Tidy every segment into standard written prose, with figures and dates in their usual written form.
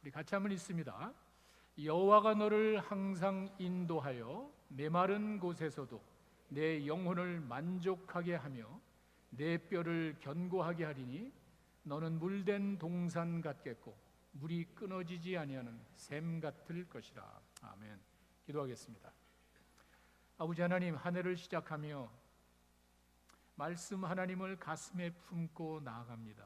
우리 같이 한번 읽습니다. 여호와가 너를 항상 인도하여 메마른 곳에서도 내 영혼을 만족하게 하며 내 뼈를 견고하게 하리니 너는 물된 동산 같겠고 물이 끊어지지 아니하는 샘 같을 것이라. 아멘. 기도하겠습니다. 아버지 하나님, 한 해를 시작하며 말씀 하나님을 가슴에 품고 나아갑니다.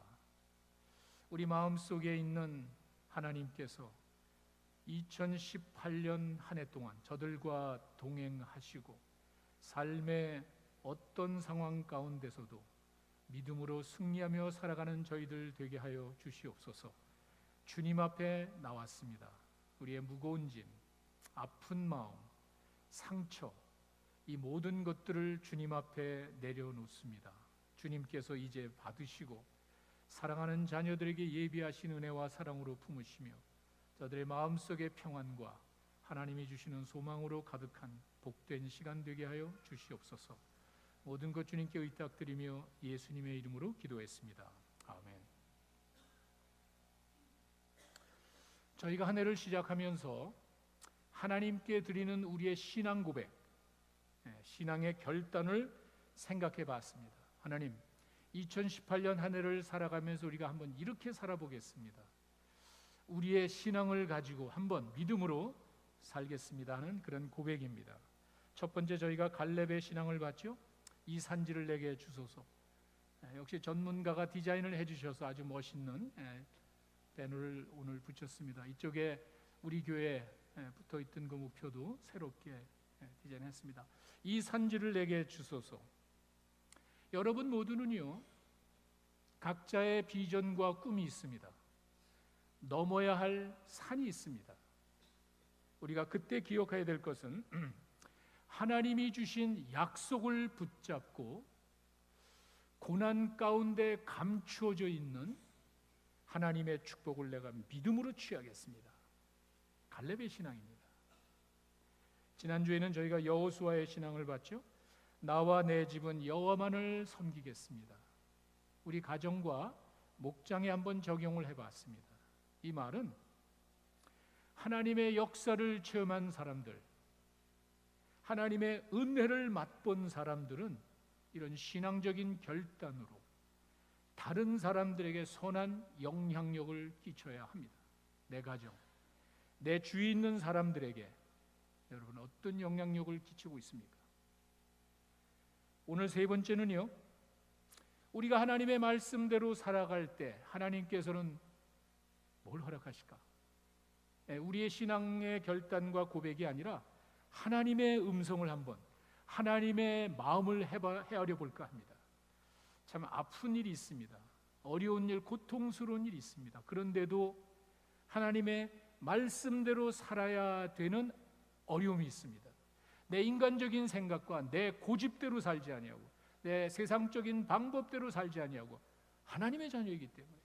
우리 마음속에 있는 하나님께서 2018년 한 해 동안 저들과 동행하시고 삶의 어떤 상황 가운데서도 믿음으로 승리하며 살아가는 저희들 되게 하여 주시옵소서. 주님 앞에 나왔습니다. 우리의 무거운 짐, 아픈 마음, 상처, 이 모든 것들을 주님 앞에 내려놓습니다. 주님께서 이제 받으시고 사랑하는 자녀들에게 예비하신 은혜와 사랑으로 품으시며 저들의 마음속의 평안과 하나님이 주시는 소망으로 가득한 복된 시간 되게 하여 주시옵소서. 모든 것 주님께 의탁드리며 예수님의 이름으로 기도했습니다. 아멘. 저희가 한 해를 시작하면서 하나님께 드리는 우리의 신앙 고백, 신앙의 결단을 생각해 봤습니다. 하나님, 2018년 한 해를 살아가면서 우리가 한번 이렇게 살아보겠습니다. 우리의 신앙을 가지고 한번 믿음으로 살겠습니다 하는 그런 고백입니다. 첫 번째, 저희가 갈렙의 신앙을 봤죠. 이 산지를 내게 주소서. 역시 전문가가 디자인을 해주셔서 아주 멋있는 배너를 오늘 붙였습니다. 이쪽에 우리 교회에 붙어있던 그 목표도 새롭게 디자인했습니다. 이 산지를 내게 주소서. 여러분 모두는요, 각자의 비전과 꿈이 있습니다. 넘어야 할 산이 있습니다. 우리가 그때 기억해야 될 것은 하나님이 주신 약속을 붙잡고 고난 가운데 감추어져 있는 하나님의 축복을 내가 믿음으로 취하겠습니다. 갈렙의 신앙입니다. 지난주에는 저희가 여호수아의 신앙을 봤죠. 나와 내 집은 여호와만을 섬기겠습니다. 우리 가정과 목장에 한번 적용을 해봤습니다. 이 말은 하나님의 역사를 체험한 사람들, 하나님의 은혜를 맛본 사람들은 이런 신앙적인 결단으로 다른 사람들에게 선한 영향력을 끼쳐야 합니다. 내 가정, 내 주위에 있는 사람들에게 여러분 어떤 영향력을 끼치고 있습니까? 오늘 세 번째는요, 우리가 하나님의 말씀대로 살아갈 때 하나님께서는 뭘 허락하실까? 우리의 신앙의 결단과 고백이 아니라 하나님의 음성을 한번, 하나님의 마음을 헤아려 볼까 합니다. 참 아픈 일이 있습니다. 어려운 일, 고통스러운 일이 있습니다. 그런데도 하나님의 말씀대로 살아야 되는 어려움이 있습니다. 내 인간적인 생각과 내 고집대로 살지 아니하고 내 세상적인 방법대로 살지 아니하고 하나님의 자녀이기 때문에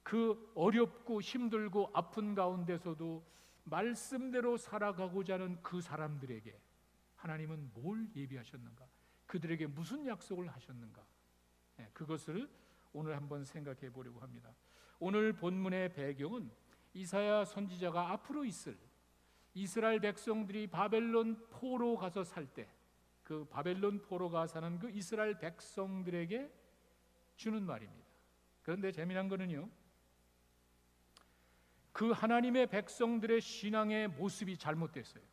그 어렵고 힘들고 아픈 가운데서도 말씀대로 살아가고자 하는 그 사람들에게 하나님은 뭘 예비하셨는가? 그들에게 무슨 약속을 하셨는가? 그것을 오늘 한번 생각해 보려고 합니다. 오늘 본문의 배경은 이사야 선지자가 앞으로 있을 이스라엘 백성들이 바벨론 포로 가서 살 때 그 바벨론 포로가 사는 그 이스라엘 백성들에게 주는 말입니다. 그런데 재미난 거는요, 그 하나님의 백성들의 신앙의 모습이 잘못됐어요.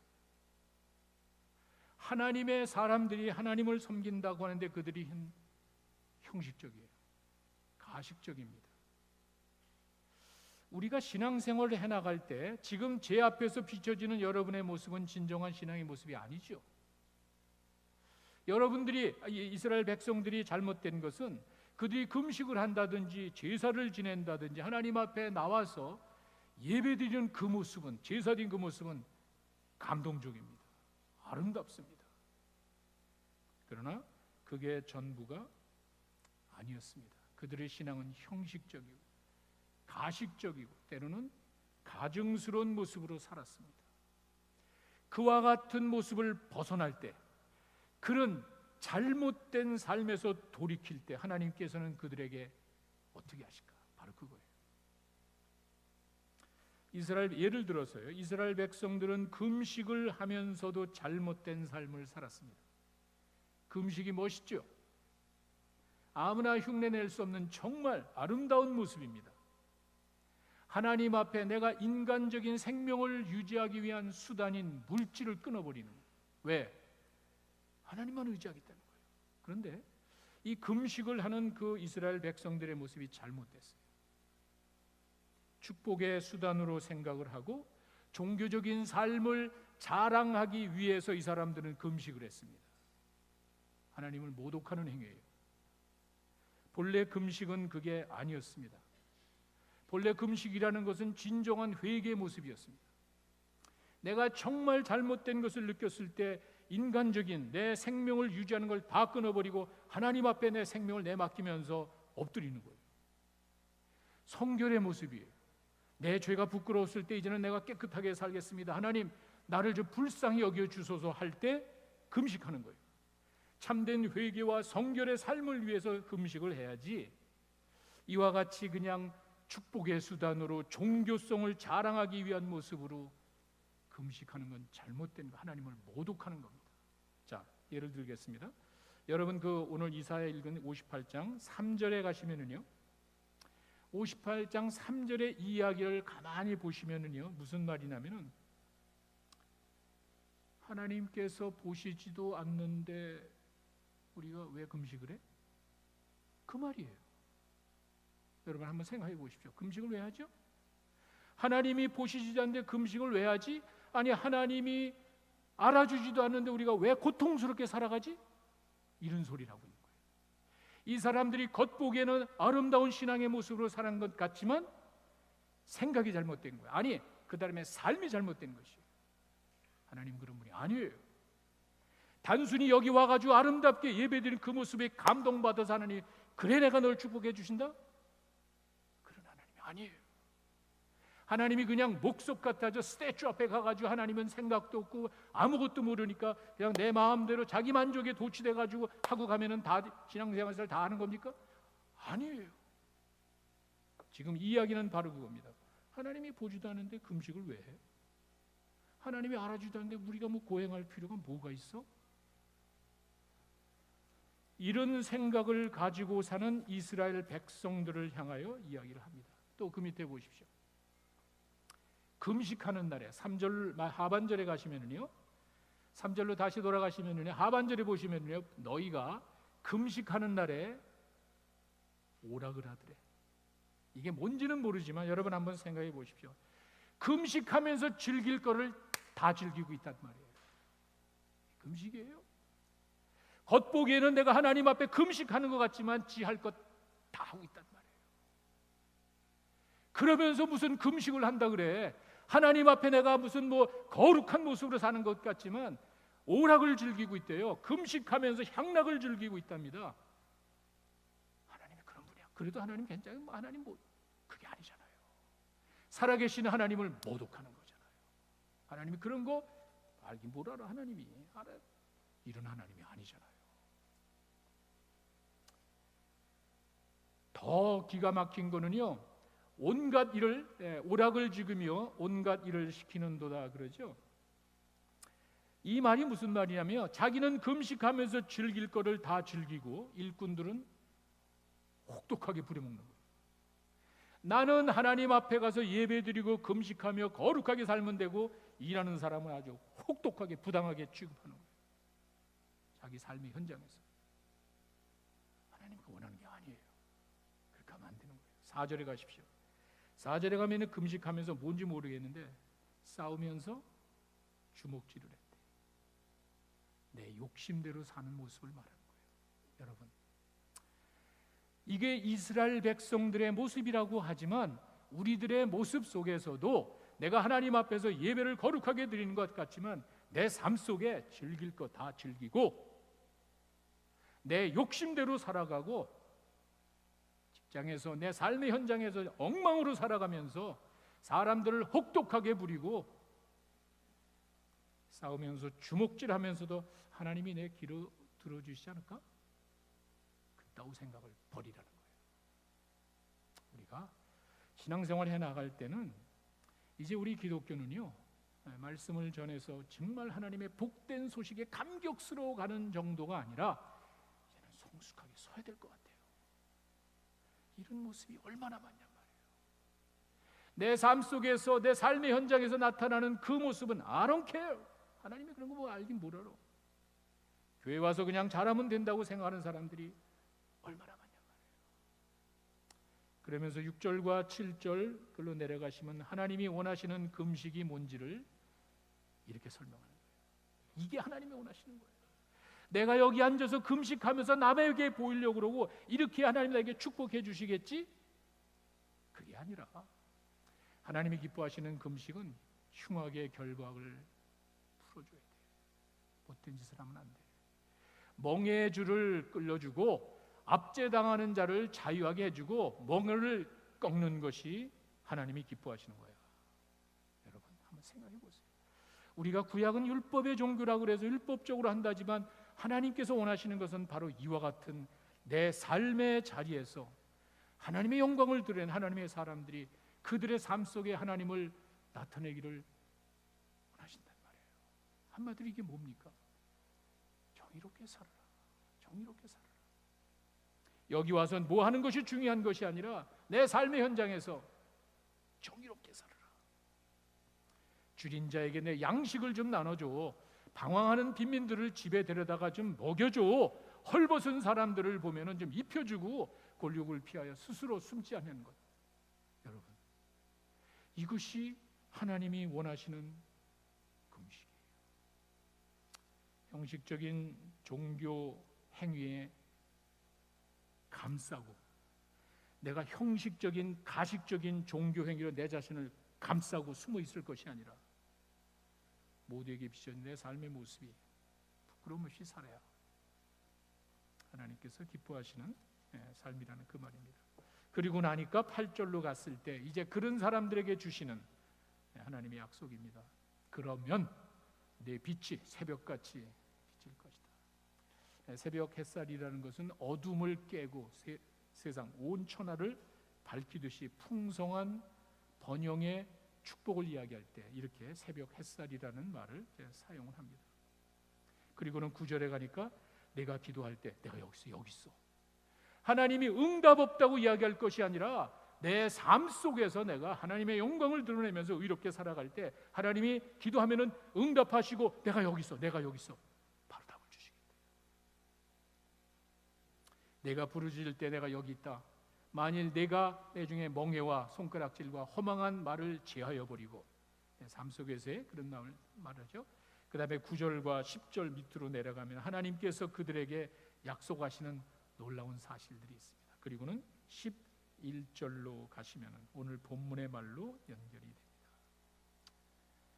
하나님의 사람들이 하나님을 섬긴다고 하는데 그들이 형식적이에요. 가식적입니다. 우리가 신앙생활을 해나갈 때 지금 제 앞에서 비춰지는 여러분의 모습은 진정한 신앙의 모습이 아니죠. 여러분들이, 이스라엘 백성들이 잘못된 것은 그들이 금식을 한다든지 제사를 지낸다든지 하나님 앞에 나와서 예배드리는 그 모습은, 제사드린 그 모습은 감동적입니다. 아름답습니다. 그러나 그게 전부가 아니었습니다. 그들의 신앙은 형식적이고 가식적이고 때로는 가증스러운 모습으로 살았습니다. 그와 같은 모습을 벗어날 때, 그런 잘못된 삶에서 돌이킬 때 하나님께서는 그들에게 어떻게 하실까? 바로 그거예요. 이스라엘 예를 들어서요. 이스라엘 백성들은 금식을 하면서도 잘못된 삶을 살았습니다. 금식이 멋있죠. 아무나 흉내낼 수 없는 정말 아름다운 모습입니다. 하나님 앞에 내가 인간적인 생명을 유지하기 위한 수단인 물질을 끊어버리는 거예요. 왜? 하나님만 의지하기 때문에. 그런데 이 금식을 하는 그 이스라엘 백성들의 모습이 잘못됐어요. 축복의 수단으로 생각을 하고 종교적인 삶을 자랑하기 위해서 이 사람들은 금식을 했습니다. 하나님을 모독하는 행위예요. 본래 금식은 그게 아니었습니다. 본래 금식이라는 것은 진정한 회개의 모습이었습니다. 내가 정말 잘못된 것을 느꼈을 때 인간적인 내 생명을 유지하는 걸 다 끊어버리고 하나님 앞에 내 생명을 내맡기면서 엎드리는 거예요. 성결의 모습이에요. 내 죄가 부끄러웠을 때 이제는 내가 깨끗하게 살겠습니다. 하나님 나를 좀 불쌍히 여겨 주소서 할 때 금식하는 거예요. 참된 회개와 성결의 삶을 위해서 금식을 해야지 이와 같이 그냥 축복의 수단으로 종교성을 자랑하기 위한 모습으로 금식하는 건 잘못된 거, 하나님을 모독하는 겁니다. 자, 예를 들겠습니다. 여러분 오늘 이사야 읽은 58장 3절에 가시면은요, 58장 3절의 이야기를 가만히 보시면은요, 무슨 말이냐면은 하나님께서 보시지도 않는데 우리가 왜 금식을 해? 그 말이에요. 여러분 한번 생각해 보십시오. 금식을 왜 하죠? 하나님이 보시지도 않는데 금식을 왜 하지? 아니 하나님이 알아주지도 않는데 우리가 왜 고통스럽게 살아가지? 이런 소리라고 있는 거예요. 이 사람들이 겉보기에는 아름다운 신앙의 모습으로 살아간 것 같지만 생각이 잘못된 거예요. 아니 그 다음에 삶이 잘못된 것이에요. 하나님 그런 분이 아니에요. 단순히 여기 와가지고 아름답게 예배드리는 그 모습에 감동받아서 하나님 그래 내가 널 축복해 주신다? 그런 하나님이 아니에요. 하나님이 그냥 목석 같아져 스태츄 앞에 가가지고 하나님은 생각도 없고 아무것도 모르니까 그냥 내 마음대로 자기 만족에 도취돼가지고 하고 가면은 다 신앙생활을 다 하는 겁니까? 아니에요. 지금 이야기는 바로 그겁니다. 하나님이 보지도 않는데 금식을 왜 해? 하나님이 알아주지도 않는데 우리가 뭐 고행할 필요가 뭐가 있어? 이런 생각을 가지고 사는 이스라엘 백성들을 향하여 이야기를 합니다. 또 그 밑에 보십시오. 금식하는 날에 3절 하반절에 가시면은요, 3절로 다시 돌아가시면은요, 하반절에 보시면은요, 너희가 금식하는 날에 오락을 하더래. 이게 뭔지는 모르지만 여러분 한번 생각해 보십시오. 금식하면서 즐길 거를 다 즐기고 있단 말이에요. 금식이에요. 겉보기에는 내가 하나님 앞에 금식하는 것 같지만 지 할 것 다 하고 있단 말이에요. 그러면서 무슨 금식을 한다 그래? 하나님 앞에 내가 무슨 뭐 거룩한 모습으로 사는 것 같지만 오락을 즐기고 있대요. 금식하면서 향락을 즐기고 있답니다. 하나님이 그런 분이야. 그래도 하나님 괜찮아요? 하나님 뭐 그게 아니잖아요. 살아계신 하나님을 모독하는 거잖아요. 하나님이 그런 거 알긴 뭘 알아? 하나님이 알아. 이런 하나님이 아니잖아요. 더 기가 막힌 거는요, 온갖 일을 오락을 지으며 온갖 일을 시키는도다 그러죠. 이 말이 무슨 말이냐면 자기는 금식하면서 즐길 거를 다 즐기고 일꾼들은 혹독하게 부려먹는 거예요. 나는 하나님 앞에 가서 예배드리고 금식하며 거룩하게 살면 되고 일하는 사람은 아주 혹독하게 부당하게 취급하는 거예요. 자기 삶의 현장에서. 하나님이 원하는 게 아니에요. 그렇게 하면 안 되는 거예요. 4절에 가십시오. 4절에 가면 금식하면서 뭔지 모르겠는데 싸우면서 주먹질을 했대. 내 욕심대로 사는 모습을 말하는 거예요. 여러분, 이게 이스라엘 백성들의 모습이라고 하지만 우리들의 모습 속에서도 내가 하나님 앞에서 예배를 거룩하게 드리는 것 같지만 내 삶 속에 즐길 거 다 즐기고 내 욕심대로 살아가고 직장에서 내 삶의 현장에서 엉망으로 살아가면서 사람들을 혹독하게 부리고 싸우면서 주먹질하면서도 하나님이 내 기도 들어주시지 않을까? 그따구 생각을 버리라는 거예요. 우리가 신앙생활 해나갈 때는 이제 우리 기독교는요, 말씀을 전해서 정말 하나님의 복된 소식에 감격스러워가는 정도가 아니라 이제는 성숙하게 서야 될 것 같아요. 이런 모습이 얼마나 많냔 말이에요. 내 삶 속에서, 내 삶의 현장에서 나타나는 그 모습은 I don't care. 하나님이 그런 거 뭐 알긴 뭘 알아. 교회 와서 그냥 잘하면 된다고 생각하는 사람들이 얼마나 많냔 말이에요. 그러면서 6절과 7절 글로 내려가시면 하나님이 원하시는 금식이 뭔지를 이렇게 설명하는 거예요. 이게 하나님이 원하시는 거예요. 내가 여기 앉아서 금식하면서 남에게 보이려고 그러고 이렇게 하나님 나에게 축복해 주시겠지? 그게 아니라 하나님이 기뻐하시는 금식은 흉악의 결박을 풀어줘야 돼. 못된 짓을 하면 안 돼. 멍에의 줄을 끌려주고 압제당하는 자를 자유하게 해주고 멍을 꺾는 것이 하나님이 기뻐하시는 거예요. 여러분 한번 생각해 보세요. 우리가 구약은 율법의 종교라고 그래서 율법적으로 한다지만 하나님께서 원하시는 것은 바로 이와 같은 내 삶의 자리에서 하나님의 영광을 드러낸 하나님의 사람들이 그들의 삶 속에 하나님을 나타내기를 원하신단 말이에요. 한마디로 이게 뭡니까? 정의롭게 살아라. 정의롭게 살아라. 여기 와서는 뭐 하는 것이 중요한 것이 아니라 내 삶의 현장에서 정의롭게 살아라. 줄인 자에게 내 양식을 좀 나눠줘. 방황하는 빈민들을 집에 데려다가 좀 먹여줘. 헐벗은 사람들을 보면은 좀 입혀주고 곤욕을 피하여 스스로 숨지 않는 것. 여러분, 이것이 하나님이 원하시는 금식이에요. 형식적인 종교 행위에 감싸고 내가 형식적인 가식적인 종교 행위로 내 자신을 감싸고 숨어 있을 것이 아니라 모두에게 비춰진 내 삶의 모습이 부끄러움 없이 살아야 하나님께서 기뻐하시는 삶이라는 그 말입니다. 그리고 나니까 8절로 갔을 때 이제 그런 사람들에게 주시는 하나님의 약속입니다. 그러면 내 빛이 새벽같이 비칠 것이다. 새벽 햇살이라는 것은 어둠을 깨고 세상 온 천하를 밝히듯이 풍성한 번영의 축복을 이야기할 때 이렇게 새벽 햇살이라는 말을 사용을 합니다. 그리고는 9절에 가니까 내가 기도할 때 내가 여기 있어. 하나님이 응답 없다고 이야기할 것이 아니라 내 삶 속에서 내가 하나님의 영광을 드러내면서 의롭게 살아갈 때 하나님이 기도하면은 응답하시고 내가 여기 있어. 바로 답을 주시겠다. 내가 부르짖을 때 내가 여기 있다. 만일 내가 내 중에 멍에와 손가락질과 허망한 말을 제하여 버리고 내 삶 속에서의 그런 마음을 말하죠. 그 다음에 9절과 10절 밑으로 내려가면 하나님께서 그들에게 약속하시는 놀라운 사실들이 있습니다. 그리고는 11절로 가시면 오늘 본문의 말로 연결이 됩니다.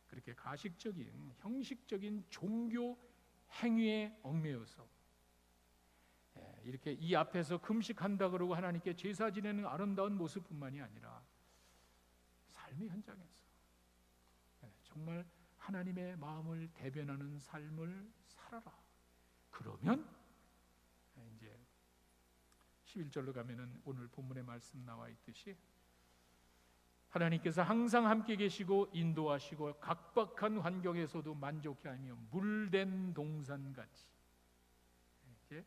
그렇게 가식적인 형식적인 종교 행위에 얽매여서 이렇게 이 앞에서 금식한다 그러고 하나님께 제사 지내는 아름다운 모습뿐만이 아니라 삶의 현장에서 정말 하나님의 마음을 대변하는 삶을 살아라. 그러면 이제 11절로 가면은 오늘 본문의 말씀 나와 있듯이 하나님께서 항상 함께 계시고 인도하시고 각박한 환경에서도 만족해 하며 물된 동산같이 이렇게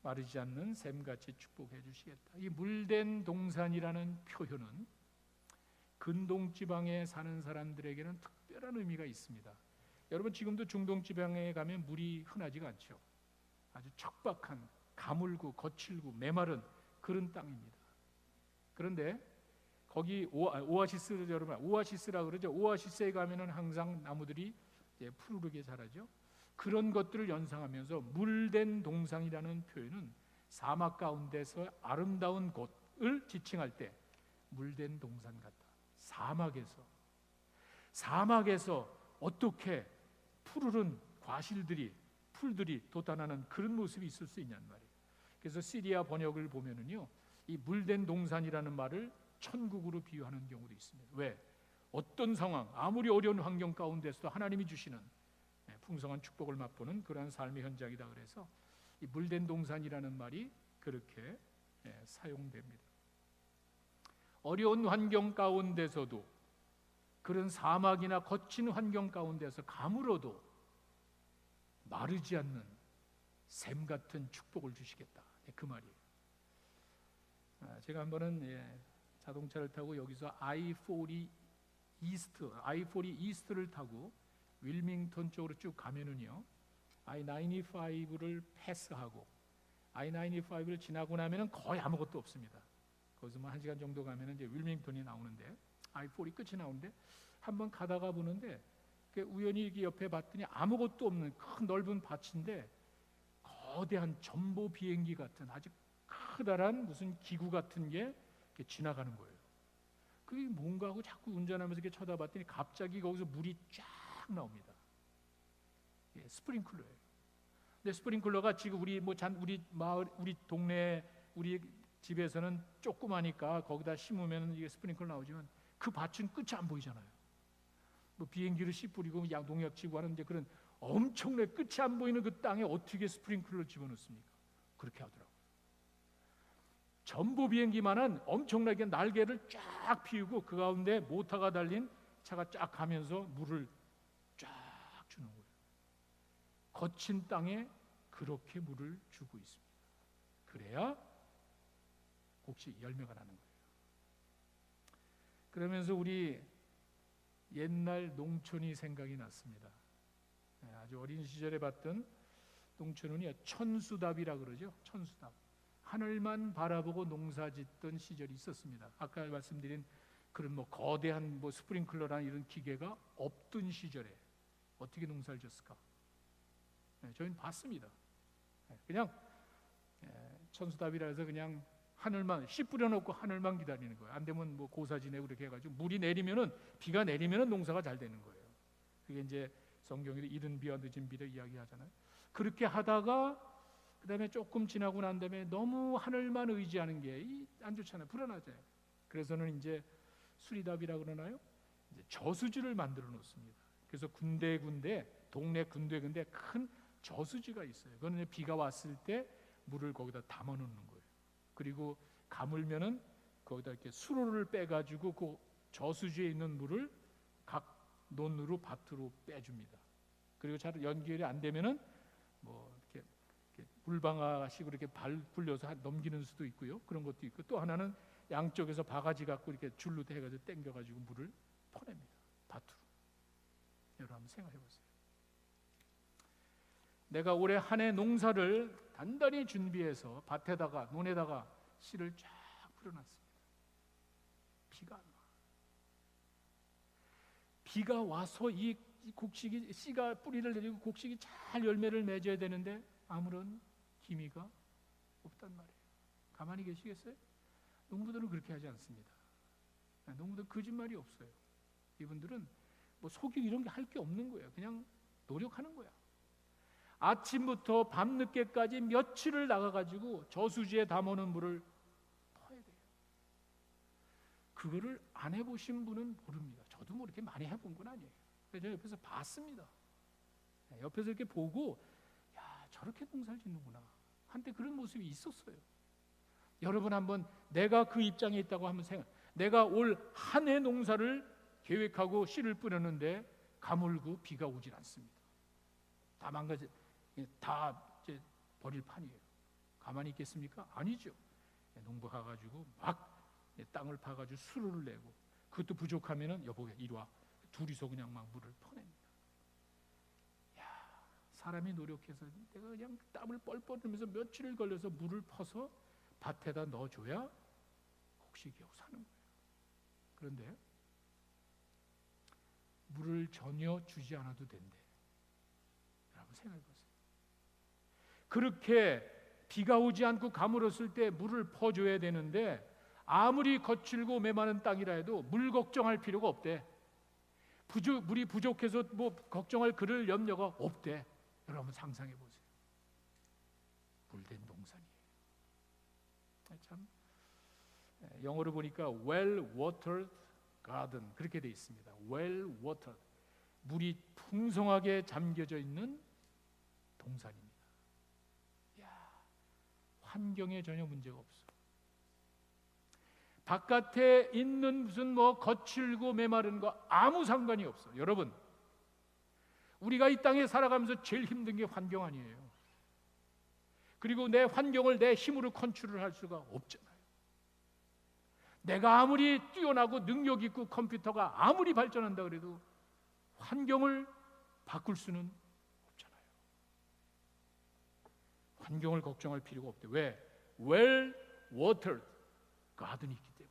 마르지 않는 샘같이 축복해 주시겠다. 이 물된 동산이라는 표현은 근동지방에 사는 사람들에게는 특별한 의미가 있습니다. 여러분 지금도 중동지방에 가면 물이 흔하지가 않죠. 아주 척박한 가물고 거칠고 메마른 그런 땅입니다. 그런데 거기 오아시스 여러분 오아시스라 그러죠. 오아시스에 가면은 항상 나무들이 푸르르게 자라죠. 그런 것들을 연상하면서 물된 동산이라는 표현은 사막 가운데서 아름다운 곳을 지칭할 때 물된 동산 같다. 사막에서 어떻게 푸르른 과실들이 풀들이 돋아나는 그런 모습이 있을 수 있냐는 말이에요. 그래서 시리아 번역을 보면은요, 이 물된 동산이라는 말을 천국으로 비유하는 경우도 있습니다. 왜? 어떤 상황, 아무리 어려운 환경 가운데서도 하나님이 주시는 풍성한 축복을 맛보는 그러한 삶의 현장이다. 그래서 이 물된 동산이라는 말이 그렇게 사용됩니다. 어려운 환경 가운데서도 그런 사막이나 거친 환경 가운데서 가물어도 마르지 않는 샘 같은 축복을 주시겠다. 그 말이에요. 제가 한 번은 자동차를 타고 여기서 I-40 이스트를 타고 윌밍턴 쪽으로 쭉 가면은요, I-95를 패스하고 I-95를 지나고 나면은 거의 아무것도 없습니다. 거기서 뭐 1시간 정도 가면은 이제 윌밍턴이 나오는데, I-40 끝이 나오는데, 한번 가다가 보는데 우연히 이렇게 옆에 봤더니 아무것도 없는 큰 넓은 밭인데 거대한 전보 비행기 같은 아주 크다란 무슨 기구 같은 게 이렇게 지나가는 거예요. 그게 뭔가 하고 자꾸 운전하면서 이렇게 쳐다봤더니 갑자기 거기서 물이 쫙 나옵니다. 스프링클러예요. 근데 스프링클러가 지금 우리 마을, 우리 동네, 우리 집에서는 조그마니까 거기다 심으면 이게 스프링클러 나오지만 그 밭은 끝이 안 보이잖아요. 뭐 비행기를 씨 뿌리고 농약 치고 하는데 그런 엄청나게 끝이 안 보이는 그 땅에 어떻게 스프링클러를 집어넣습니까? 그렇게 하더라고요. 전보 비행기만한 엄청나게 날개를 쫙 피우고 그 가운데 모터가 달린 차가 쫙 가면서 물을 쫙 주는 거예요. 거친 땅에 그렇게 물을 주고 있습니다. 그래야 곡식 열매가 나는 거예요. 그러면서 우리 옛날 농촌이 생각이 났습니다. 아주 어린 시절에 봤던 농촌은요, 천수답이라 그러죠. 천수답. 하늘만 바라보고 농사짓던 시절이 있었습니다. 아까 말씀드린 그런 거대한 스프링클러라는 이런 기계가 없던 시절에 어떻게 농사를 졌을까? 저희는 봤습니다. 그냥 천수답이라 해서 그냥 하늘만 씨 뿌려놓고 하늘만 기다리는 거예요. 안 되면 고사 지내고 그렇게 해가지고 물이 내리면은, 비가 내리면은 농사가 잘 되는 거예요. 그게 이제 성경에도 이른 비와 늦은 비를 이야기하잖아요. 그렇게 하다가 그다음에 조금 지나고 난 다음에 너무 하늘만 의지하는 게 안 좋잖아요. 불안하잖아요. 그래서는 이제 수리답이라 그러나요? 이제 저수지를 만들어 놓습니다. 그래서 군데군데, 동네 군데군데 큰 저수지가 있어요. 그거는 비가 왔을 때 물을 거기다 담아 놓는 거예요. 그리고 가물면은 거기다 이렇게 수로를 빼가지고 그 저수지에 있는 물을 각 논으로 밭으로 빼줍니다. 그리고 잘 연결이 안 되면은 이렇게 물방아식으로 이렇게 발 굴려서 넘기는 수도 있고요. 그런 것도 있고, 또 하나는 양쪽에서 바가지 갖고 이렇게 줄로 해가지고 당겨가지고 물을 퍼냅니다. 밭으로. 여러분 한번 생각해 보세요. 내가 올해 한 해 농사를 단단히 준비해서 밭에다가 논에다가 씨를 쫙 뿌려놨습니다. 비가 안 와. 비가 와서 이 곡식이, 씨가 뿌리를 내리고 곡식이 잘 열매를 맺어야 되는데 아무런 기미가 없단 말이에요. 가만히 계시겠어요? 농부들은 그렇게 하지 않습니다. 농부들은 거짓말이 없어요. 이분들은 속이고 이런 게 할 게 없는 거예요. 그냥 노력하는 거야. 아침부터 밤늦게까지 며칠을 나가가지고 저수지에 담아놓은 물을 퍼야 돼요. 그거를 안 해보신 분은 모릅니다. 저도 이렇게 많이 해본 건 아니에요. 제가 옆에서 봤습니다. 옆에서 이렇게 보고, 야, 저렇게 농사를 짓는구나. 한때 그런 모습이 있었어요. 여러분 한번 내가 그 입장에 있다고 한번 생각. 내가 올 한 해 농사를 계획하고 씨를 뿌렸는데 가물고 비가 오질 않습니다. 다 망가져, 다 이제 버릴 판이에요. 가만히 있겠습니까? 아니죠. 농부 가가지고 막 땅을 파가지고 수로를 내고, 그것도 부족하면은 여보 이리 와. 둘이서 그냥 막 물을 퍼냅니다. 야, 사람이 노력해서 내가 그냥 땀을 뻘뻘 흘리면서 며칠을 걸려서 물을 퍼서 밭에다 넣어줘야 곡식이 겨우 사는 거예요. 그런데 물을 전혀 주지 않아도 된대. 여러분 생각해 보세요. 그렇게 비가 오지 않고 가물었을 때 물을 퍼줘야 되는데 아무리 거칠고 메마른 땅이라 해도 물 걱정할 필요가 없대. 물이 부족해서 걱정할 그럴 염려가 없대. 여러분 상상해 보세요. 물된 동산이에요. 참 영어로 보니까 well watered garden 그렇게 돼 있습니다. well watered, 물이 풍성하게 잠겨져 있는 동산입니다. 야, 환경에 전혀 문제가 없어. 바깥에 있는 무슨 뭐 거칠고 메마른 거 아무 상관이 없어. 여러분, 우리가 이 땅에 살아가면서 제일 힘든 게 환경 아니에요. 그리고 내 환경을 내 힘으로 컨트롤 할 수가 없잖아요. 내가 아무리 뛰어나고 능력 있고 컴퓨터가 아무리 발전한다 그래도 환경을 바꿀 수는 없잖아요. 환경을 걱정할 필요가 없대. 왜? well watered garden이 있기 때문에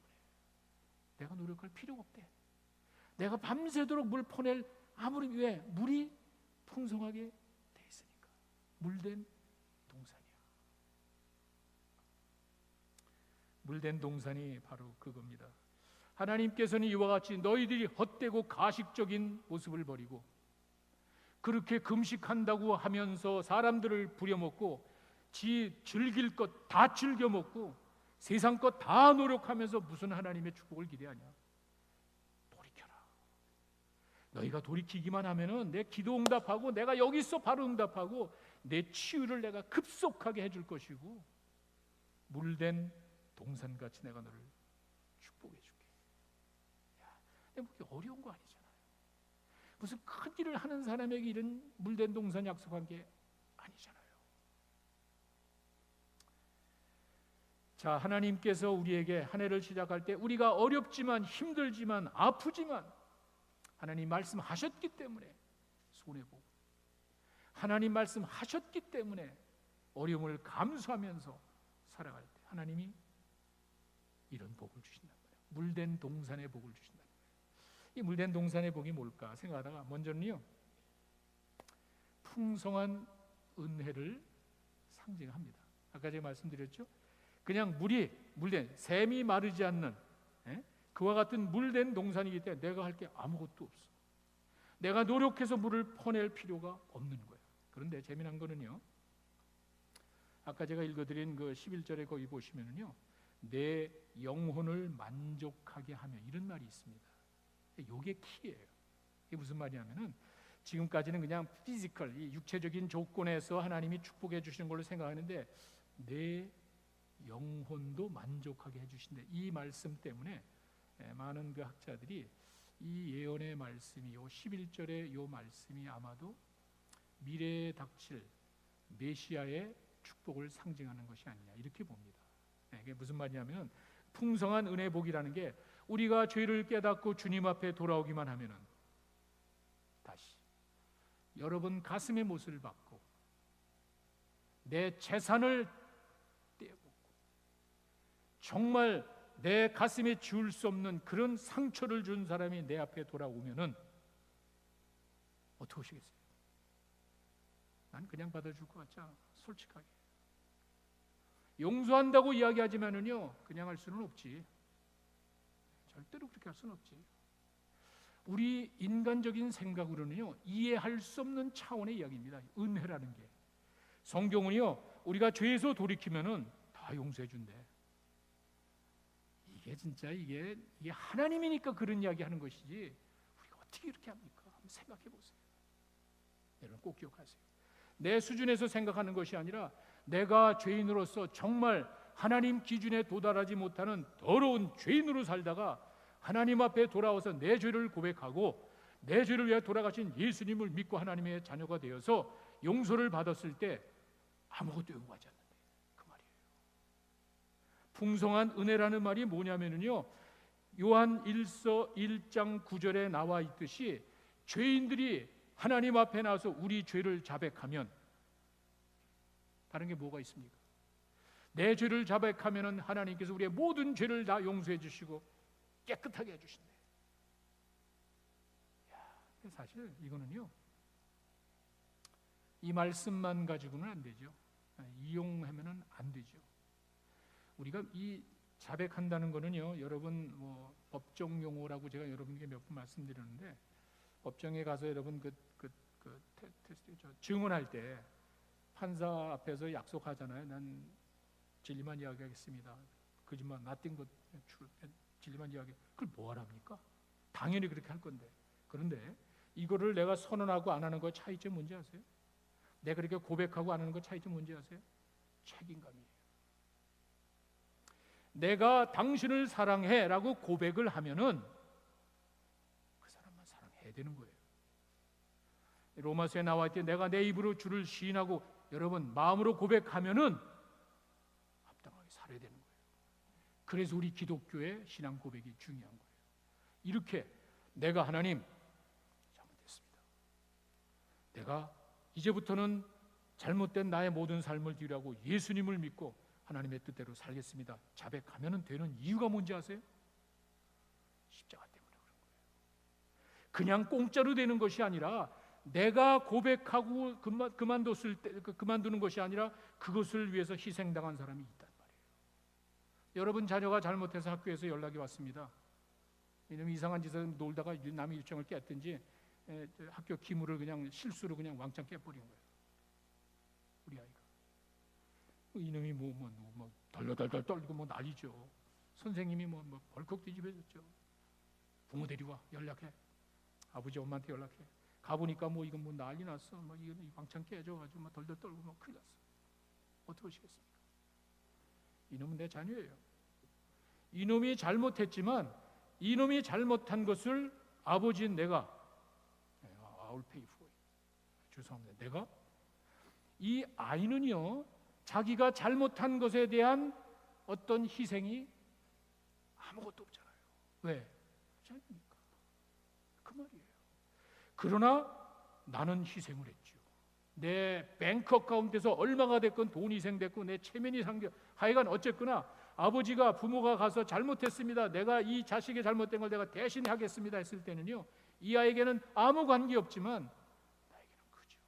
내가 노력할 필요가 없대. 내가 밤새도록 물 퍼낼 아무리 왜? 물이 풍성하게 돼 있으니까. 물된 동산이야. 물된 동산이 바로 그겁니다. 하나님께서는 이와 같이 너희들이 헛되고 가식적인 모습을 버리고 그렇게 금식한다고 하면서 사람들을 부려먹고 지 즐길 것 다 즐겨 먹고 세상 것 다 노력하면서 무슨 하나님의 축복을 기대하냐? 돌이켜라. 너희가 돌이키기만 하면은 내 기도 응답하고 내가 여기 있어 바로 응답하고 내 치유를 내가 급속하게 해줄 것이고 물된 동산같이 내가 너를 축복해 줄게. 근데 뭐 어려운 거 아니잖아요. 무슨 큰 일을 하는 사람에게 이런 물된 동산 약속한 게 아니잖아요. 자, 하나님께서 우리에게 한 해를 시작할 때 우리가 어렵지만 힘들지만 아프지만 하나님 말씀하셨기 때문에 손해보고 하나님 말씀하셨기 때문에 어려움을 감수하면서 살아갈 때 하나님이 이런 복을 주신단 말이에요. 물된 동산의 복을 주신단 말이에요. 이 물된 동산의 복이 뭘까 생각하다가 먼저는요, 풍성한 은혜를 상징합니다. 아까 제가 말씀드렸죠. 그냥 물된 샘이 마르지 않는 그와 같은 물된 동산이기 때문에 내가 할 게 아무것도 없어. 내가 노력해서 물을 퍼낼 필요가 없는 거야. 그런데 재미난 거는요, 아까 제가 읽어드린 그 11절에 거기 보시면은요, 내 영혼을 만족하게 하며 이런 말이 있습니다. 이게 키예요. 이게 무슨 말이냐면은 지금까지는 그냥 피지컬, 이 육체적인 조건에서 하나님이 축복해 주시는 걸로 생각하는데 내 영혼도 만족하게 해주신대. 이 말씀 때문에 많은 그 학자들이 이 예언의 말씀이 요 11절의 요 말씀이 아마도 미래에 닥칠 메시아의 축복을 상징하는 것이 아니냐 이렇게 봅니다. 이게 무슨 말이냐면 풍성한 은혜 복이라는 게 우리가 죄를 깨닫고 주님 앞에 돌아오기만 하면은 다시 여러분 가슴의 못을 받고 내 재산을 정말 내 가슴에 지울 수 없는 그런 상처를 준 사람이 내 앞에 돌아오면은 어떻게 하시겠어요? 난 그냥 받아줄 것 같지 않아. 솔직하게 용서한다고 이야기하지만은요, 그냥 할 수는 없지. 절대로 그렇게 할 수는 없지. 우리 인간적인 생각으로는요, 이해할 수 없는 차원의 이야기입니다. 은혜라는 게. 성경은요, 우리가 죄에서 돌이키면은 다 용서해 준대. 이게 진짜 이게 하나님이니까 그런 이야기 하는 것이지 우리가 어떻게 이렇게 합니까? 한번 생각해 보세요. 여러분 꼭 기억하세요. 내 수준에서 생각하는 것이 아니라 내가 죄인으로서 정말 하나님 기준에 도달하지 못하는 더러운 죄인으로 살다가 하나님 앞에 돌아와서 내 죄를 고백하고 내 죄를 위해 돌아가신 예수님을 믿고 하나님의 자녀가 되어서 용서를 받았을 때 아무것도 요구하지 않는데 그 말이에요. 풍성한 은혜라는 말이 뭐냐면요, 요한 1서 1장 9절에 나와 있듯이 죄인들이 하나님 앞에 나와서 우리 죄를 자백하면 다른 게 뭐가 있습니까? 내 죄를 자백하면은 하나님께서 우리의 모든 죄를 다 용서해 주시고 깨끗하게 해 주신대. 사실 이거는요, 이 말씀만 가지고는 안 되죠. 이용하면은 안 되죠. 우리가 이 자백한다는 거는요, 여러분 뭐 법정 용어라고 제가 여러분에게 몇 번 말씀드렸는데, 법정에 가서 여러분 증언할 때 판사 앞에서 약속하잖아요. 난 진리만 이야기하겠습니다. 거짓말, 나띵 것, 진리만 이야기. 그걸 뭐 하랍니까? 당연히 그렇게 할 건데. 그런데 이거를 내가 선언하고 안 하는 거 차이점 뭔지 아세요? 내가 그렇게 고백하고 안 하는 거 차이점 뭔지 아세요? 책임감이에요. 내가 당신을 사랑해라고 고백을 하면은 그 사람만 사랑해야 되는 거예요. 로마서에 나와 있듯 내가 내 입으로 주를 시인하고 여러분 마음으로 고백하면은 합당하게 살아야 되는 거예요. 그래서 우리 기독교의 신앙 고백이 중요한 거예요. 이렇게 내가 하나님 잘못했습니다. 내가 이제부터는 잘못된 나의 모든 삶을 뒤로하고 예수님을 믿고 하나님의 뜻대로 살겠습니다. 자백하면 되는 이유가 뭔지 아세요? 십자가 때문에 그런 거예요. 그냥 공짜로 되는 것이 아니라 내가 고백하고 그만두는 것이 아니라 그것을 위해서 희생당한 사람이 있단 말이에요. 여러분 자녀가 잘못해서 학교에서 연락이 왔습니다. 이놈이 이상한 짓을 놀다가 남의 유치원을 깼든지 학교 기물을 그냥 실수로 그냥 왕창 깨버린 거예요. 우리 아이가. 이놈이 뭐 덜덜덜 떨고 뭐 난리죠. 선생님이 뭐 벌컥 뒤집어졌죠. 부모 데리고 연락해. 아버지 엄마한테 연락해. 가보니까 뭐 이건 뭐 난리 났어. 뭐 이거 왕창 깨져가지고 뭐 덜덜 떨고 뭐 큰일 났어. 어떻게 하시겠습니까? 이놈은 내 자녀예요. 이놈이 잘못했지만 이놈이 잘못한 것을 아버지인 내가 I'll pay for it. 죄송합니다. 내가 이 아이는요 자기가 잘못한 것에 대한 어떤 희생이 아무것도 없잖아요. 왜? 자녀니까. 그 말이에요. 그러나 나는 희생을 했죠. 내 뱅크 어카운트에서 얼마가 됐건 돈이 희생됐고 내 체면이 상겨 하여간 어쨌거나 아버지가 부모가 가서 잘못했습니다. 내가 이 자식의 잘못된 걸 내가 대신 하겠습니다 했을 때는요 이 아이에게는 아무 관계없지만 나에게는 크죠.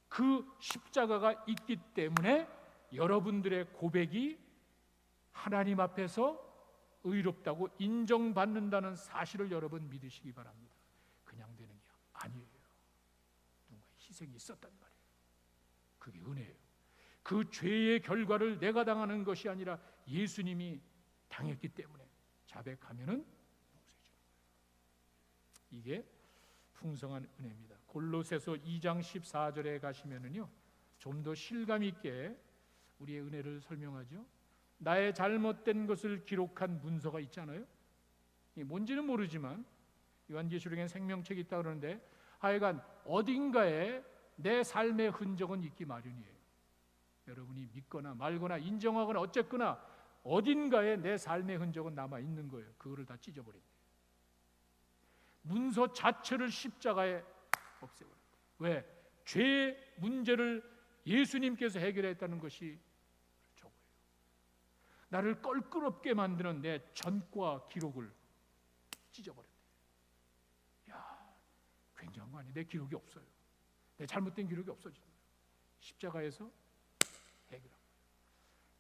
그 십자가가 있기 때문에 여러분들의 고백이 하나님 앞에서 의롭다고 인정받는다는 사실을 여러분 믿으시기 바랍니다. 그냥 되는 게 아니에요. 누군가의 희생이 있었단 말이에요. 그게 은혜예요. 그 죄의 결과를 내가 당하는 것이 아니라 예수님이 당했기 때문에 자백하면은 용서해 주는 거예요. 이게 풍성한 은혜입니다. 골로새서 2장 14절에 가시면은요 좀 더 실감 있게 우리의 은혜를 설명하죠. 나의 잘못된 것을 기록한 문서가 있잖아요. 이게 뭔지는 모르지만 요한계시록에는 생명책이 있다 그러는데 하여간 어딘가에 내 삶의 흔적은 있기 마련이에요. 여러분이 믿거나 말거나 인정하거나 어쨌거나 어딘가에 내 삶의 흔적은 남아 있는 거예요. 그거를 다 찢어버린 거예요. 문서 자체를 십자가에 없애버린 거예요. 왜? 죄의 문제를 예수님께서 해결했다는 것이 저거예요. 나를 껄끄럽게 만드는 내 전과 기록을 찢어버렸대요. 야, 굉장한 거 아니에요? 내 기록이 없어요. 내 잘못된 기록이 없어지는 거예요. 십자가에서 해결한 거예요.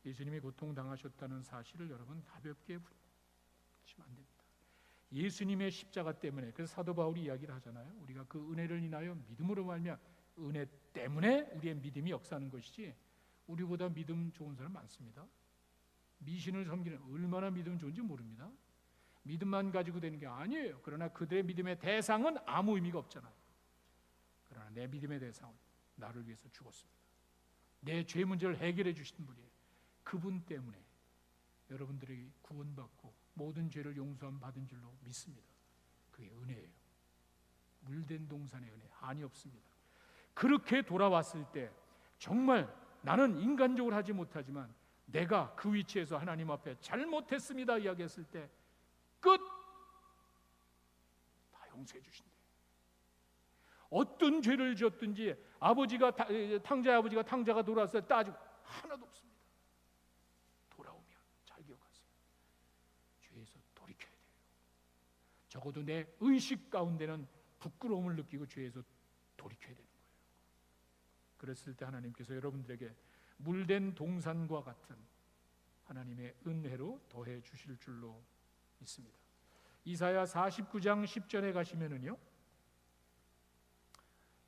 예수님이 고통당하셨다는 사실을 여러분 가볍게 하시면 안 됩니다. 예수님의 십자가 때문에 그래서 사도 바울이 이야기를 하잖아요. 우리가 그 은혜를 인하여 믿음으로 말미암아 은혜 때문에 우리의 믿음이 역사하는 것이지 우리보다 믿음 좋은 사람 많습니다. 미신을 섬기는 얼마나 믿음 좋은지 모릅니다. 믿음만 가지고 되는 게 아니에요. 그러나 그들의 믿음의 대상은 아무 의미가 없잖아요. 그러나 내 믿음의 대상은 나를 위해서 죽었습니다. 내 죄 문제를 해결해 주신 분이에요. 그분 때문에 여러분들이 구원받고 모든 죄를 용서함 받은 줄로 믿습니다. 그게 은혜예요. 물된 동산의 은혜, 한이 없습니다. 그렇게 돌아왔을 때 정말 나는 인간적으로 하지 못하지만 내가 그 위치에서 하나님 앞에 잘못했습니다 이야기했을 때 끝! 다 용서해 주신대요. 어떤 죄를 지었든지 아버지가 탕자의 아버지가 탕자가 돌아왔을 때 따지고 하나도 없습니다. 돌아오면 잘 기억하세요. 죄에서 돌이켜야 돼요. 적어도 내 의식 가운데는 부끄러움을 느끼고 죄에서 돌이켜야 되는 거예요. 그랬을 때 하나님께서 여러분들에게 물된 동산과 같은 하나님의 은혜로 더해 주실 줄로 믿습니다. 이사야 49장 10절에 가시면은요.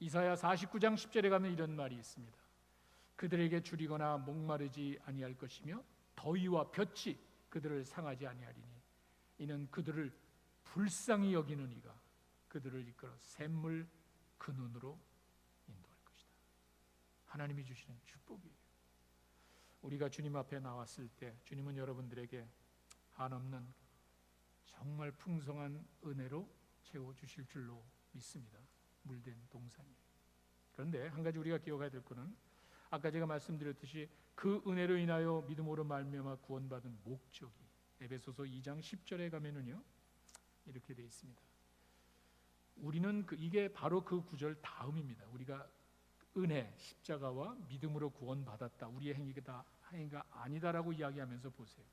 이사야 49장 10절에 가면 이런 말이 있습니다. 그들에게 줄이거나 목마르지 아니할 것이며 더위와 볕이 그들을 상하지 아니하리니 이는 그들을 불쌍히 여기는 이가 그들을 이끌어 샘물 그 눈으로 인도할 것이다. 하나님이 주시는 축복이에요. 우리가 주님 앞에 나왔을 때 주님은 여러분들에게 한없는 정말 풍성한 은혜로 채워주실 줄로 믿습니다. 물된 동산이. 그런데 한 가지 우리가 기억해야 될 것은 아까 제가 말씀드렸듯이 그 은혜로 인하여 믿음으로 말미암아 구원받은 목적이 에베소서 2장 10절에 가면은요 이렇게 되어 있습니다. 우리는 이게 바로 그 구절 다음입니다. 우리가 은혜, 십자가와 믿음으로 구원받았다. 우리의 행위가 아니다라고 이야기하면서 보세요.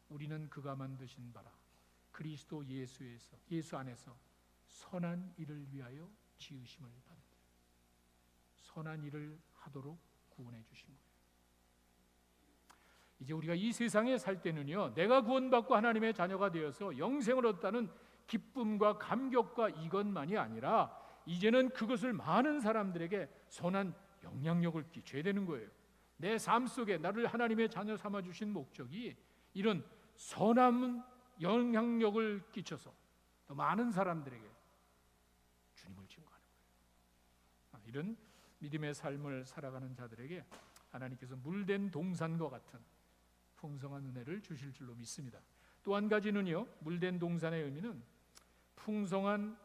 우리는 그가 만드신 바라 그리스도 예수 안에서 선한 일을 위하여 지으심을 받은 자. 선한 일을 하도록 구원해 주신 거예요. 이제 우리가 이 세상에 살 때는요, 내가 구원받고 하나님의 자녀가 되어서 영생을 얻다는 기쁨과 감격과 이것만이 아니라 이제는 그것을 많은 사람들에게 선한 영향력을 끼쳐야 되는 거예요. 내 삶 속에 나를 하나님의 자녀 삼아 주신 목적이 이런 선한 영향력을 끼쳐서 또 많은 사람들에게 주님을 증거하는 거예요. 이런 믿음의 삶을 살아가는 자들에게 하나님께서 물된 동산과 같은 풍성한 은혜를 주실 줄로 믿습니다. 또 한 가지는요, 물된 동산의 의미는 풍성한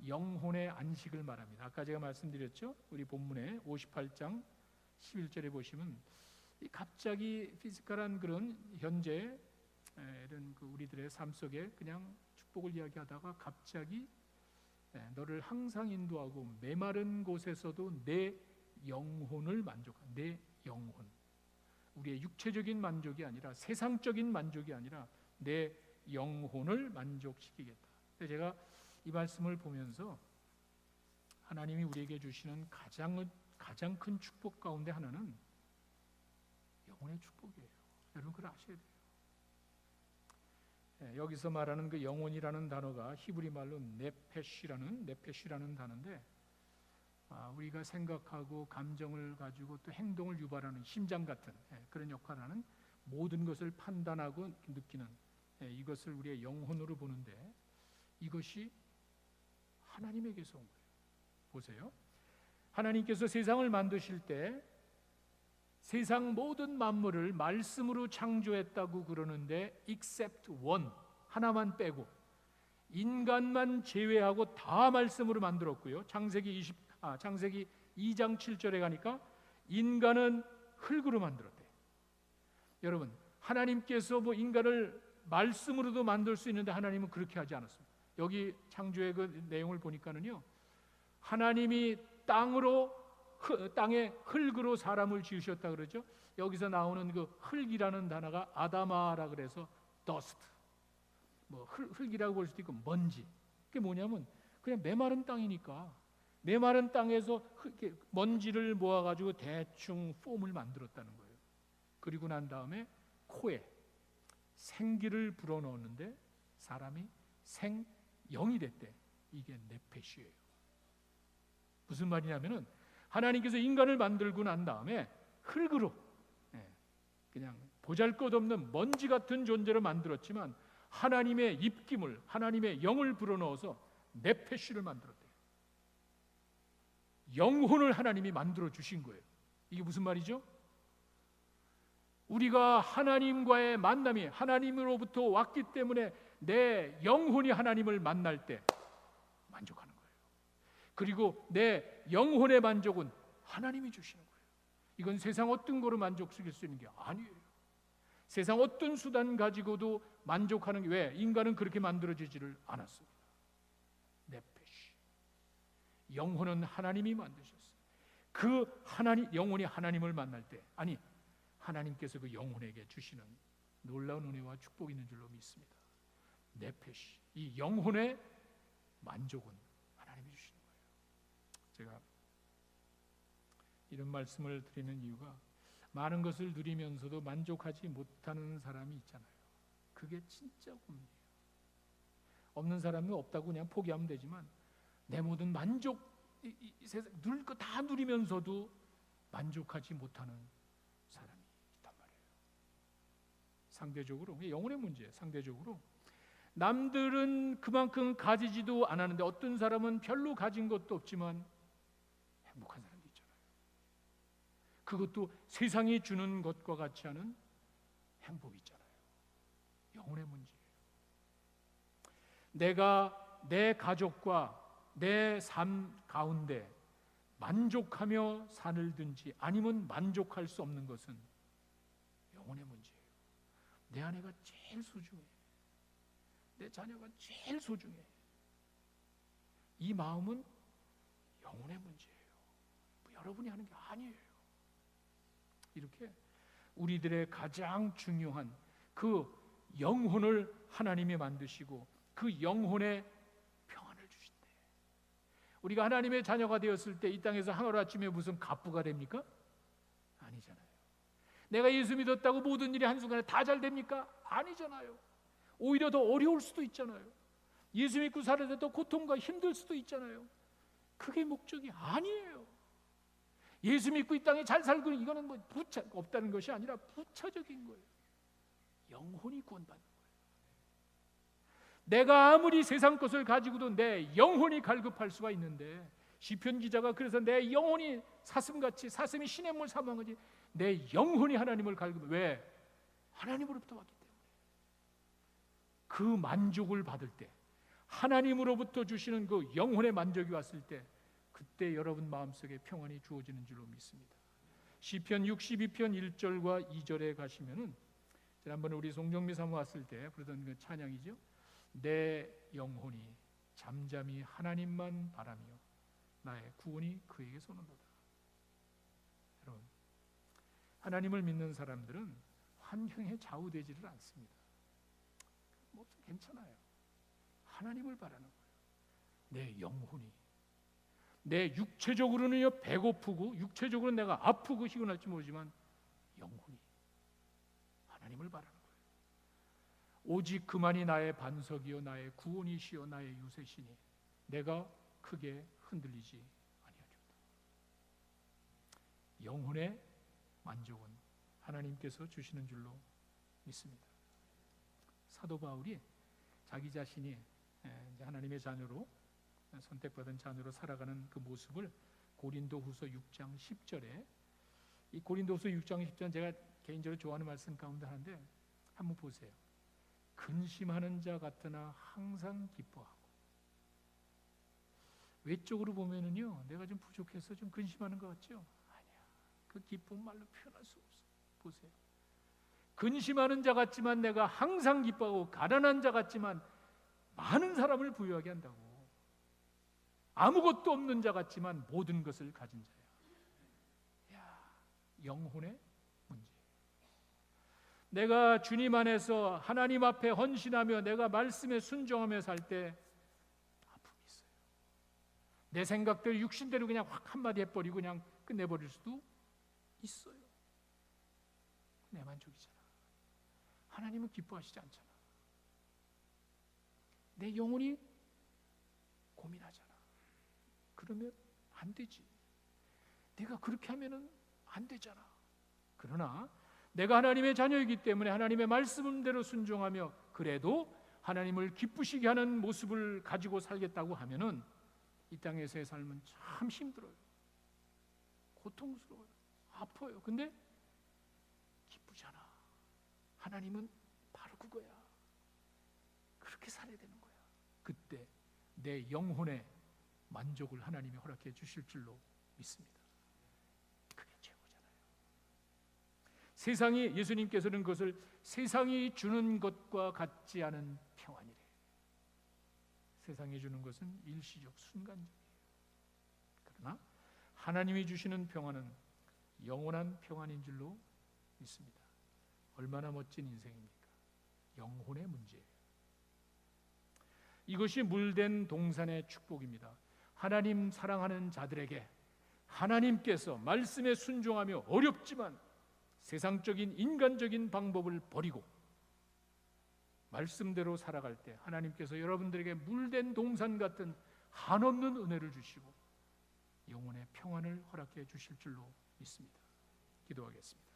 영혼의 안식을 말합니다. 아까 제가 말씀드렸죠. 우리 본문에 58장 11절에 보시면 갑자기 피지컬한 그런 현재 이런 우리들의 삶 속에 그냥 축복을 이야기하다가 갑자기 너를 항상 인도하고 메마른 곳에서도 내 영혼을 만족한 내 영혼, 우리의 육체적인 만족이 아니라 세상적인 만족이 아니라 내 영혼을 만족시키겠다. 제가 이 말씀을 보면서 하나님이 우리에게 주시는 가장 큰 축복 가운데 하나는 영혼의 축복이에요. 여러분 그걸 아셔야 돼요. 여기서 말하는 그 영혼이라는 단어가 히브리 말로 네페시라는 단어인데 우리가 생각하고 감정을 가지고 또 행동을 유발하는 심장 같은 그런 역할을 하는 모든 것을 판단하고 느끼는 이것을 우리의 영혼으로 보는데 이것이 하나님에게서 온 거예요. 보세요. 하나님께서 세상을 만드실 때 세상 모든 만물을 말씀으로 창조했다고 그러는데 except one, 하나만 빼고 인간만 제외하고 다 말씀으로 만들었고요. 창세기 2장 7절에 가니까 인간은 흙으로 만들었대요. 여러분, 하나님께서 인간을 말씀으로도 만들 수 있는데 하나님은 그렇게 하지 않았습니다. 여기 창조의 그 내용을 보니까는요, 하나님이 땅에 흙으로 사람을 지으셨다 그러죠. 여기서 나오는 그 흙이라는 단어가 아다마라 그래서 dust, 흙이라고 볼 수도 있고 먼지. 그게 뭐냐면 그냥 메마른 땅이니까 메마른 땅에서 먼지를 모아가지고 대충 폼을 만들었다는 거예요. 그리고 난 다음에 코에 생기를 불어넣었는데 사람이 생영이 됐대. 이게 네페시예요. 무슨 말이냐면은 하나님께서 인간을 만들고 난 다음에 흙으로 그냥 보잘것없는 먼지 같은 존재로 만들었지만 하나님의 입김을, 하나님의 영을 불어넣어서 네페시를 만들었대요. 영혼을 하나님이 만들어 주신 거예요. 이게 무슨 말이죠? 우리가 하나님과의 만남이 하나님으로부터 왔기 때문에 내 영혼이 하나님을 만날 때 만족하는 거예요. 그리고 내 영혼의 만족은 하나님이 주시는 거예요. 이건 세상 어떤 거로 만족시킬 수 있는 게 아니에요. 세상 어떤 수단 가지고도 만족하는 게 왜? 인간은 그렇게 만들어지지를 않았습니다. 네페시. 영혼은 하나님이 만드셨어요. 그 영혼이 하나님을 만날 때, 아니 하나님께서 그 영혼에게 주시는 놀라운 은혜와 축복이 있는 줄로 믿습니다. 네페시, 이 영혼의 만족은 하나님이 주시는 거예요. 제가 이런 말씀을 드리는 이유가 많은 것을 누리면서도 만족하지 못하는 사람이 있잖아요. 그게 진짜 고민이에요. 없는 사람은 없다고 그냥 포기하면 되지만 내 모든 만족, 누릴 거 다 누리면서도 만족하지 못하는 사람이 있단 말이에요. 상대적으로, 영혼의 문제예요. 상대적으로 남들은 그만큼 가지지도 않았는데 어떤 사람은 별로 가진 것도 없지만 행복한 사람도 있잖아요. 그것도 세상이 주는 것과 같지 않은 행복이 있잖아요. 영혼의 문제예요. 내가 내 가족과 내 삶 가운데 만족하며 살든지 아니면 만족할 수 없는 것은 영혼의 문제예요. 내 아내가 제일 소중해. 내 자녀가 제일 소중해. 이 마음은 영혼의 문제예요. 여러분이 하는 게 아니에요. 이렇게 우리들의 가장 중요한 그 영혼을 하나님이 만드시고 그 영혼의 평안을 주신대. 우리가 하나님의 자녀가 되었을 때 이 땅에서 하루아침에 무슨 갑부가 됩니까? 아니잖아요. 내가 예수 믿었다고 모든 일이 한순간에 다 잘 됩니까? 아니잖아요. 오히려 더 어려울 수도 있잖아요. 예수 믿고 살아야 더 고통과 힘들 수도 있잖아요. 그게 목적이 아니에요. 예수 믿고 이 땅에 잘 살고 이거는 뭐 부차 없다는 것이 아니라 부차적인 거예요. 영혼이 구원받는 거예요. 내가 아무리 세상 것을 가지고도 내 영혼이 갈급할 수가 있는데, 시편 기자가 그래서 내 영혼이 사슴같이, 사슴이 시냇물 사망하지 내 영혼이 하나님을 갈급해. 왜? 하나님으로부터 왔기 때문에. 그 만족을 받을 때, 하나님으로부터 주시는 그 영혼의 만족이 왔을 때, 그때 여러분 마음속에 평안이 주어지는 줄로 믿습니다. 시편 62편 1절과 2절에 가시면은 지난번에 우리 송정미 사모 왔을 때 부르던 그 찬양이죠. 내 영혼이 잠잠히 하나님만 바라며 나의 구원이 그에게 쏘는도다. 여러분, 하나님을 믿는 사람들은 환경에 좌우되지를 않습니다. 뭐 괜찮아요. 하나님을 바라는 거예요. 내 영혼이, 내 육체적으로는 배고프고 육체적으로 내가 아프고 희근할지 모르지만 영혼이 하나님을 바라는 거예요. 오직 그만이 나의 반석이요 나의 구원이시요 나의 요새시니 내가 크게 흔들리지 아니하리로다. 영혼의 만족은 하나님께서 주시는 줄로 믿습니다. 사도 바울이 자기 자신이 하나님의 자녀로 선택받은 자녀로 살아가는 그 모습을 고린도후서 6장 10절에, 이 고린도후서 6장 10절 제가 개인적으로 좋아하는 말씀 가운데 하는데 한번 보세요. 근심하는 자 같으나 항상 기뻐하고. 외적으로 보면은요, 내가 좀 부족해서 좀 근심하는 것 같죠? 아니야. 그 기쁨 말로 표현할 수 없어. 보세요. 근심하는 자 같지만 내가 항상 기뻐하고, 가난한 자 같지만 많은 사람을 부유하게 한다고. 아무것도 없는 자 같지만 모든 것을 가진 자야. 야, 영혼의 문제. 내가 주님 안에서 하나님 앞에 헌신하며 내가 말씀에 순종하며 살 때 아픔이 있어요. 내 생각대로 육신대로 그냥 확 한마디 해버리고 그냥 끝내버릴 수도 있어요. 내 만족이잖아. 하나님은 기뻐하시지 않잖아. 내 영혼이 고민하잖아. 그러면 안 되지. 내가 그렇게 하면은 안 되잖아. 그러나 내가 하나님의 자녀이기 때문에 하나님의 말씀대로 순종하며 그래도 하나님을 기쁘시게 하는 모습을 가지고 살겠다고 하면은 이 땅에서의 삶은 참 힘들어요. 고통스러워요. 아파요. 근데 기쁘잖아. 하나님은 바로 그거야. 그렇게 살아야 되는 거야. 그때 내 영혼의 만족을 하나님이 허락해 주실 줄로 믿습니다. 그게 최고잖아요. 세상이, 예수님께서는 그것을 세상이 주는 것과 같지 않은 평안이래. 세상이 주는 것은 일시적, 순간적이에요. 그러나 하나님이 주시는 평안은 영원한 평안인 줄로 믿습니다. 얼마나 멋진 인생입니까? 영혼의 문제예요. 이것이 물된 동산의 축복입니다. 하나님 사랑하는 자들에게 하나님께서 말씀에 순종하며 어렵지만 세상적인 인간적인 방법을 버리고 말씀대로 살아갈 때 하나님께서 여러분들에게 물된 동산 같은 한없는 은혜를 주시고 영혼의 평안을 허락해 주실 줄로 믿습니다. 기도하겠습니다.